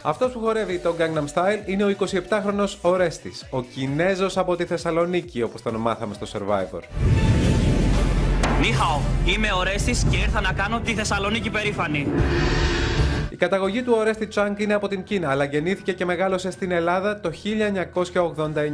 Αυτός που χορεύει το Gangnam Style είναι ο 27χρονος Ορέστης, ο Κινέζος από τη Θεσσαλονίκη, όπως τον μάθαμε στο Survivor. Νιχάο, είμαι ο Ορέστης και ήρθα να κάνω τη Θεσσαλονίκη περήφανη. Η καταγωγή του Ορέστη Τσάνγκ είναι από την Κίνα, αλλά γεννήθηκε και μεγάλωσε στην Ελλάδα το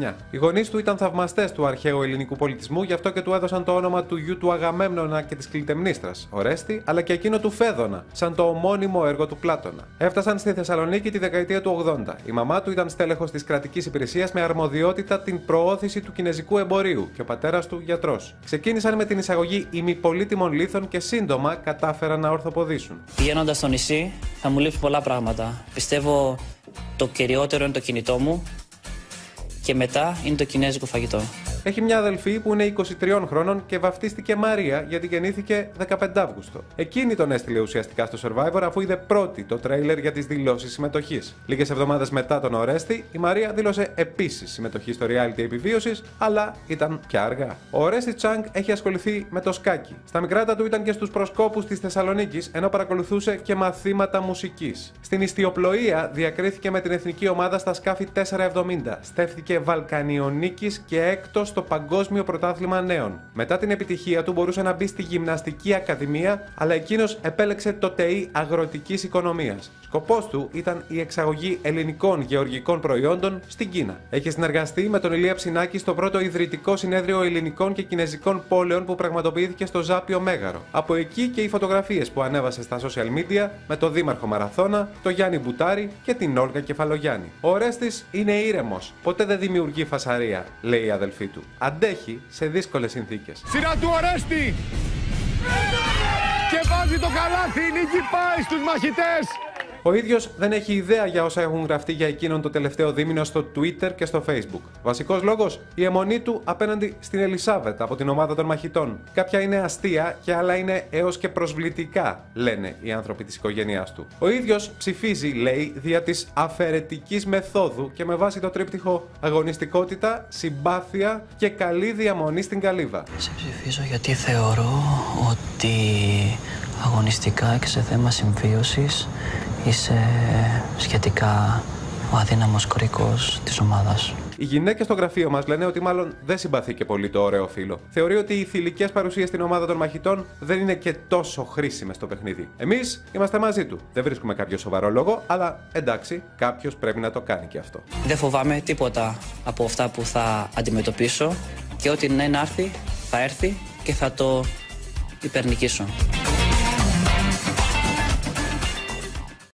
1989. Οι γονείς του ήταν θαυμαστές του αρχαίου ελληνικού πολιτισμού, γι' αυτό και του έδωσαν το όνομα του γιου του Αγαμέμνονα και της Κλιτεμνίστρας, Ορέστη, αλλά και εκείνο του Φέδωνα, σαν το ομώνυμο έργο του Πλάτωνα. Έφτασαν στη Θεσσαλονίκη τη δεκαετία του 80. Η μαμά του ήταν στέλεχος της κρατικής υπηρεσίας με αρμοδιότητα την προώθηση του κινεζικού εμπορίου και ο πατέρας του γιατρός. Ξεκίνησαν με την εισαγωγή ημιπολίτιμων λίθων και σύντομα κατάφεραν να ορθοποδήσουν. Πηγαίνοντας στο νησί, θα μου λείπει πολλά πράγματα. Πιστεύω το κυριότερο είναι το κινητό μου και μετά είναι το κινέζικο φαγητό. Έχει μια αδελφή που είναι 23 χρόνων και βαφτίστηκε Μαρία γιατί γεννήθηκε 15 Αύγουστο. Εκείνη τον έστειλε ουσιαστικά στο Survivor αφού είδε πρώτη το τρέιλερ για τις δηλώσεις συμμετοχής. Λίγες εβδομάδες μετά τον Ορέστη, η Μαρία δήλωσε επίσης συμμετοχή στο reality επιβίωσης, αλλά ήταν πια αργά. Ο Ορέστη Τσάνγκ έχει ασχοληθεί με το σκάκι. Στα μικράτα του ήταν και στους προσκόπους της Θεσσαλονίκης, ενώ παρακολουθούσε και μαθήματα μουσικής. Στην ιστιοπλοεία διακρίθηκε με την εθνική ομάδα στα σκάφη 470. Στέφθηκε Βαλκανιονίκης και έκτος στο Παγκόσμιο Πρωτάθλημα Νέων. Μετά την επιτυχία του μπορούσε να μπει στη Γυμναστική Ακαδημία, αλλά εκείνος επέλεξε το ΤΕΙ Αγροτικής Οικονομίας. Σκοπός του ήταν η εξαγωγή ελληνικών γεωργικών προϊόντων στην Κίνα. Έχει συνεργαστεί με τον Ηλία Ψινάκη στο πρώτο ιδρυτικό συνέδριο ελληνικών και κινεζικών πόλεων που πραγματοποιήθηκε στο Ζάπιο Μέγαρο. Από εκεί και οι φωτογραφίες που ανέβασε στα social media με τον Δήμαρχο Μαραθώνα, τον Γιάννη Μπουτάρη και την Όλγα Κεφαλογιάννη. Ο Ορέστης είναι ήρεμος. Ποτέ δεν δημιουργεί φασαρία, λέει η αδελφή του. Αντέχει σε δύσκολες συνθήκες. Σειρά του Ορέστη! Και βάζει το καλάθι, η νίκη πάει στους μαχητές! Ο ίδιος δεν έχει ιδέα για όσα έχουν γραφτεί για εκείνον το τελευταίο δίμηνο στο Twitter και στο Facebook. Βασικός λόγος, η αιμονή του απέναντι στην Ελισάβετ από την ομάδα των μαχητών. Κάποια είναι αστεία και άλλα είναι έως και προσβλητικά, λένε οι άνθρωποι της οικογένειάς του. Ο ίδιος ψηφίζει, λέει, δια της αφαιρετικής μεθόδου και με βάση το τρίπτυχο αγωνιστικότητα, συμπάθεια και καλή διαμονή στην καλύβα. Σε ψηφίζω γιατί θεωρώ ότι αγωνιστικά και σε θέμα συμβίωσης είσαι σχετικά ο αδύναμος κρίκος της ομάδας. Οι γυναίκες στο γραφείο μας λένε ότι μάλλον δεν συμπαθεί και πολύ το ωραίο φίλο. Θεωρεί ότι οι θηλυκές παρουσίες στην ομάδα των μαχητών δεν είναι και τόσο χρήσιμες στο παιχνίδι. Εμείς είμαστε μαζί του. Δεν βρίσκουμε κάποιο σοβαρό λόγο, αλλά εντάξει, κάποιος πρέπει να το κάνει και αυτό. Δεν φοβάμαι τίποτα από αυτά που θα αντιμετωπίσω και ό,τι να έρθει, θα έρθει και θα το υπερνικήσω.